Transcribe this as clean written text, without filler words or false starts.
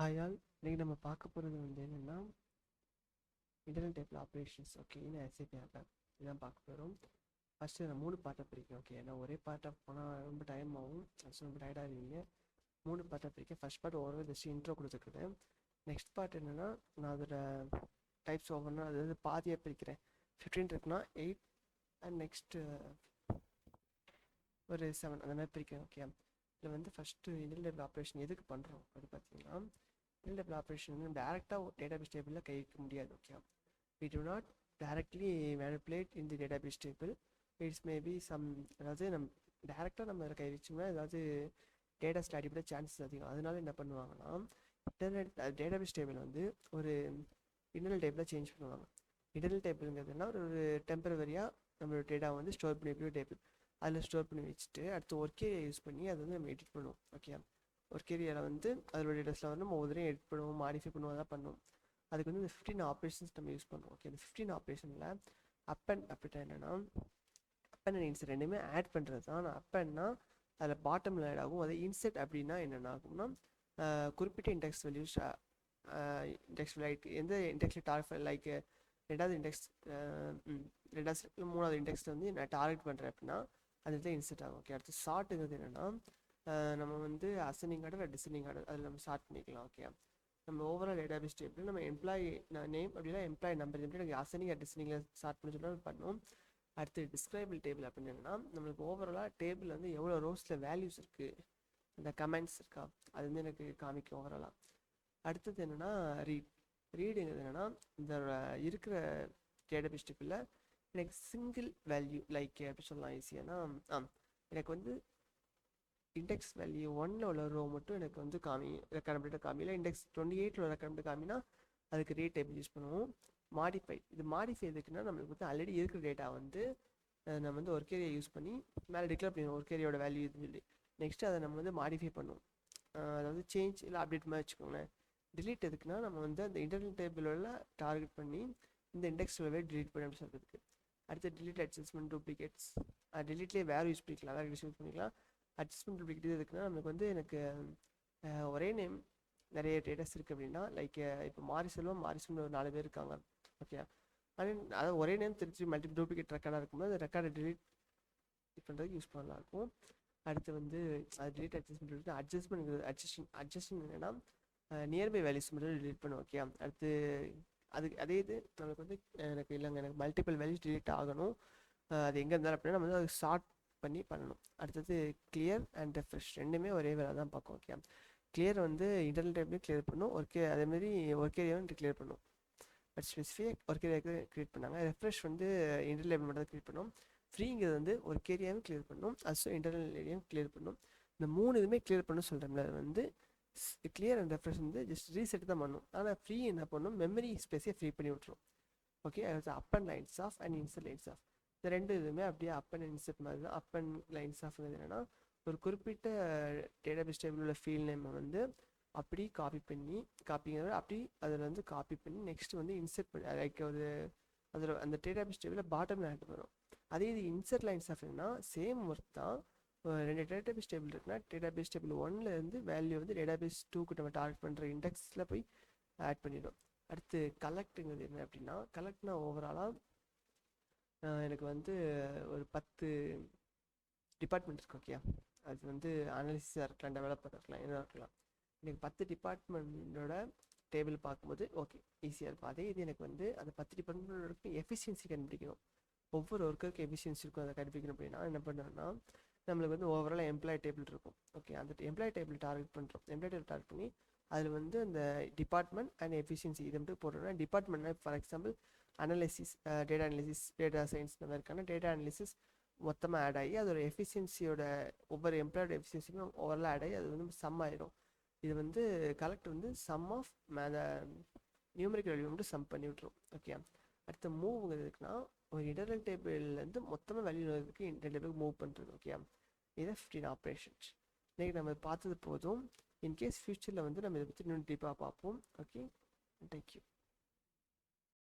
ஆயால் இன்னைக்கு நம்ம பார்க்க போகிறது வந்து என்னென்னா இன்டர்னல் டேபிள் ஆப்ரேஷன்ஸ். ஓகே, இன்னும் எஸ்ஏபி ஆப் இதுதான் பார்க்க போகிறோம். ஃபஸ்ட்டு நான் 3 பார்ட்டாக பிரிக்கும். ஓகே, ஏன்னா ஒரே பார்ட்டாக போனால் ரொம்ப டைம் ஆகும், ரொம்ப டயர்டாக இருவீங்க. 3 பார்ட்டாக பிரிக்க. First part overall just intro கொடுத்துருக்குது. நெக்ஸ்ட் பார்ட் என்னென்னா நான் அதோட டைப்ஸ் ஒவ்வொன்றா அதாவது பாதியாக பிரிக்கிறேன். 15 இருக்குன்னா 8 அண்ட் நெக்ஸ்ட்டு ஒரு 7 அந்த மாதிரி பிரிக்கிறேன். ஓகே, இதில் வந்து ஃபஸ்ட்டு இன்டர்னல் டேபிள் ஆப்ரேஷன் எதுக்கு பண்ணுறோம் அது பார்த்தீங்கன்னா, இன்டர்னல் டேபிள் ஆப்ரேஷன் வந்து டேரெக்டாக டேட்டாபேஸ் டேபிளில் கை வைக்க முடியாது. Okay, we do not directly manipulate in the database table. It's maybe some, அதாவது நம்ம டேரெக்டாக நம்ம கை வச்சோம்னா ஏதாவது டேட்டாஸில் அடிப்படை சான்சஸ் அதிகம். அதனால என்ன பண்ணுவாங்கன்னா, இன்டர்நெட் டேட்டாபேஸ் டேபிள் வந்து ஒரு இன்டர்னல் டேபிளாக சேஞ்ச் பண்ணுவாங்க. இன்டர்னல் டேபிள்ங்கிறதுனா ஒரு டெம்பரவரியாக நம்மளோட டேட்டா வந்து ஸ்டோர் பண்ணி வைக்கிற டேபிள். அதில் ஸ்டோர் பண்ணி வச்சுட்டு அடுத்து ஒர்க் ஏரியா யூஸ் பண்ணி அதை வந்து நம்ம எடிட் பண்ணுவோம். ஓகே, ஒர்க் ஏரியாவில் வந்து அதோட டேட்டாஸில் வந்து நம்ம ஒவ்வொரு எடிட் பண்ணுவோம், மாடிஃபை பண்ணுவோம், அதான் பண்ணுவோம். அதுக்கு வந்து இந்த 15 ஆப்ரேஷன்ஸ் நம்ம யூஸ் பண்ணுவோம். ஓகே, இந்த 15 ஆப்ரேஷனில் அப் அண்ட் அப்படின்னா என்னென்னா, அப் அண்ட் இன்செட் ரெண்டுமே ஆட் பண்ணுறது தான். நான் அப் அண்ட்னா அதில் பாட்டமில் ஆட் ஆகும். அது இன்செட் அப்படின்னா என்னென்ன ஆகும்னா, குறிப்பிட்ட இண்டெக்ஸ் வேல்யூஸ் இண்டெக்ஸ் லைக் எந்த இண்டெக்ஸில் டார்கெட் லைக் ரெண்டாவது இண்டெக்ஸ் மூணாவது இண்டெக்ஸில் வந்து நான் டார்கெட் பண்ணுறேன் அப்படின்னா அது தான் இன்செட் ஆகும். ஓகே, அடுத்து ஷார்ட்டுங்கிறது என்னென்னா, நம்ம வந்து அசெண்டிங் ஆர்டர் டிசெண்டிங் ஆர்டர் அதில் நம்ம ஷார்ட் பண்ணிக்கலாம். ஓகே, நம்ம ஓவரால் டேட்டாபேஸ் டேபிள் நம்ம எம்ப்ளாயி நேம் அப்படின்னா எம்ப்ளாயி நம்பர் எப்படி எனக்கு அசெண்டிங் டிசெண்டிங்கில் ஸ்டார்ட் பண்ணி சொன்னால் பண்ணுவோம். அடுத்து டிஸ்கிரைபிள் டேபிள் அப்படின்னு என்னென்னா, நம்மளுக்கு ஓவராலாக டேபிள் வந்து எவ்வளோ ரோஸில் வேல்யூஸ் இருக்குது, அந்த கமெண்ட்ஸ் இருக்கா, அது வந்து எனக்கு காமிக்கும் ஓவராலாக. அடுத்தது என்னென்னா ரீடுங்கிறது என்னென்னா, இந்த இருக்கிற டேட்டாபேஸ் டேபிளில் எனக்கு சிங்கிள் வேல்யூ லைக் எப்படி சொல்லலாம் ஈஸியானா, எனக்கு வந்து இண்டெக்ஸ் வேல்யூ 1ல் உள்ள ரோ மட்டும் எனக்கு வந்து ரெக்கார்ட் காமி, இல்லை இண்டெக்ஸ் 28ல் உள்ள ரெக்கார்ட் காமினா அதுக்கு ரீட் டேபிள் யூஸ் பண்ணுவோம். மாடிஃபை, இது மாடிஃபை எதுக்குன்னா நம்மளுக்கு வந்து ஆல்ரெடி இருக்கிற டேட்டா வந்து நம்ம வந்து ஒர்க் ஏரியா யூஸ் பண்ணி மேலே டிக்ளேர் பண்ணிடுவோம் ஒர்க் ஏரியாவோட வேல்யூ இதுன்னு சொல்லி. நெக்ஸ்ட்டு அதை நம்ம வந்து மாடிஃபை பண்ணுவோம், அதாவது சேஞ்ச் இல்லை அப்டேட் மாதிரி வச்சுக்கோங்களேன். டிலீட் எதுக்குன்னா நம்ம வந்து அந்த இன்டர்னல் டேபிளோட டார்கெட் பண்ணி இந்த இண்டெக்ஸ்லவே டிலீட் பண்ணி அப்படி சொல்கிறதுக்கு. அடுத்து டிலீட் அட்ஜஸ்ட்மெண்ட் டூப்ளிகேட்ஸ், டிலீட்லேயே வேறு யூஸ் பண்ணிக்கலாம், வேறு யூஸ் பண்ணிக்கலாம். அட்ஜஸ்ட்மெண்ட் டூப்ளிகேட் எதுக்குன்னா நம்மளுக்கு வந்து எனக்கு ஒரே நேம் நிறைய டேட்டாஸ் இருக்குது அப்படின்னா, லைக் இப்போ மாரிசெல்வம் மாரிசெல்வம் ஒரு 4 பேர் இருக்காங்க. ஓகே, அதாவது ஒரே நேம் திருச்சி மல்டிபிள் டூப்ளிகேட் ரெக்கார்டாக இருக்கும்போது அந்த ரெக்கார்டை டிலீட் பண்ணுறதுக்கு யூஸ் பண்ணலாம் இருக்கும். அடுத்து வந்து அது டிலீட் அட்ஜஸ்ட்மெண்ட் என்னென்னா நியர்பை வேல்யூஸ் மட்டும் டிலீட் பண்ணும். ஓகே, அடுத்து அதே இது நம்மளுக்கு வந்து எனக்கு இல்லைங்க எனக்கு மல்டிபிள் வேல்யூஸ் டிலீட் ஆகணும், அது எங்கே இருந்தாலும் அப்படின்னா நம்ம வந்து அது ஷார்ட் பண்ணி பண்ணணும். அடுத்தது கிளியர் அண்ட் ரெஃப்ரெஷ் ரெண்டுமே ஒரே வேலை தான் பார்க்கும். ஓகே, கிளியர் வந்து இன்டர்னல் டேபிளையும் கிளியர் பண்ணும், அதேமாதிரி ஒர்க் ஏரியாவும் கிளியர் பண்ணும். பட் ஸ்பெசிஃபிக் ஒர்க் ஏரியாவுக்கு க்ரியேட் பண்ணாங்க. ரெஃப்ரெஷ் வந்து இன்டர்னல் டேபிள் மட்டும் தான் க்ரியேட் பண்ணும். ஃப்ரீங்கிறது வந்து ஒர்க் ஏரியாவும் கிளியர் பண்ணும், அல்சோ இன்டர்னல் ஏரியாவும் கிளியர் பண்ணும். இந்த 3 இதுவுமே கிளியர் பண்ணணும் சொல்கிறோம்ல, அது வந்து கிளியர் அண்ட் ரெஃப்ரெஷ் வந்து ஜஸ்ட் ரீசெட் தான் பண்ணும். ஆனால் ஃப்ரீ என்ன பண்ணும், மெமரி ஸ்பேஸே ஃப்ரீ பண்ணி விட்டுரும். ஓகே, அது up and lines of and inset lines of, இந்த ரெண்டு இதுவுமே அப்படியே அப் அண்ட் இன்செட் மாதிரி தான். அப் அண்ட் லைன்ஸ் ஆஃப்ங்கிறது என்னென்னா, ஒரு குறிப்பிட்ட டேட்டாபேஸ் டேபிள் உள்ள ஃபீல்ட் நேமை வந்து அப்படி காப்பிங்கிறத அப்படி அதில் வந்து காப்பி பண்ணி நெக்ஸ்ட் வந்து இன்செர்ட் பண்ணி லைக் ஒரு அதில் அந்த டேட்டாபேஸ் டேபிளில் பாட்டமில் ஆட் வரும். அதே இது இன்செர்ட் லைன்ஸ் ஆஃப்னா சேம் ஒர்க் தான். 2 டேட்டாபேஸ் டேபிள் இருக்குன்னா டேட்டாபேஸ் டேபிள் 1லேருந்து வேல்யூ வந்து டேட்டாபேஸ் 2க்கு நம்ம டார்கெட் பண்ணுற இண்டெக்ஸில் போய் ஆட் பண்ணிடும். அடுத்து கலெக்ட்டுங்கிறது என்ன அப்படின்னா, கலெக்ட்னா ஓவராலாக எனக்கு வந்து ஒரு 10 டிபார்ட்மெண்ட் இருக்கு. ஓகே, அது வந்து அனாலிசிஸாக இருக்கலாம், டெவலப்பர் இருக்கலாம், என்ன இருக்கலாம். எனக்கு 10 டிபார்ட்மெண்ட்டோட டேபிள் பார்க்கும்போது ஓகே ஈஸியாக இருக்கும். அதே இது எனக்கு வந்து அந்த 10 டிபார்ட்மெண்ட்டோட எஃபிஷியன்சி கண்டுபிடிக்கணும், ஒவ்வொரு ஒர்க்கருக்கு எஃபிஷியன்சி இருக்கும், அதை கண்டுபிடிக்கணும் அப்படின்னா என்ன பண்ணுறேன்னா, நம்மளுக்கு வந்து ஓவராலாக எம்ப்ளாயி டேபிள் இருக்கும். ஓகே, அந்த எம்ப்ளாயி டேபிள் டார்கெட் பண்ணுறோம். எம்ப்ளாயி டேபிள் டார்கெட் பண்ணி அதில் வந்து அந்த டிபார்ட்மெண்ட் அண்ட் எஃபிஷியன்சி இதை மட்டும் போடுறோம்னா, டிபார்ட்மெண்ட்னா for example analysis, data analysis, data science இந்த மாதிரி இருக்கான டேட்டா அனாலிசிஸ் மொத்தமாக ஆட் ஆகி அதோட எஃபிஷியன்சியோட ஒவ்வொரு எம்ப்ளாயோட எஃபிஷியன்சியுமே ஓவராலாக ஆட் ஆகி அது வந்து சம் ஆயிடும். இது வந்து கலெக்ட் வந்து சம் ஆஃப் அந்த நியூமரிக்கல் வேல்யூ மட்டும் சம் பண்ணி விட்ரும். ஓகே, அடுத்த மூவ்ங்கிறது இருக்குன்னா ஒரு இன்டர்னல் டேபிள்லேருந்து மொத்தமாக வேல்யூ வரதுக்கு இன்டர்னல் டேபிளுக்கு மூவ் பண்ணுறது. ஓகே, இதை 15 ஆப்ரேஷன்ஸ் இன்றைக்கி நம்ம பார்த்தது போதும். இன்கேஸ் ஃப்யூச்சரில் வந்து நம்ம இதை பற்றி இன்னும் டீப்பாக பார்ப்போம். Okay, thank you.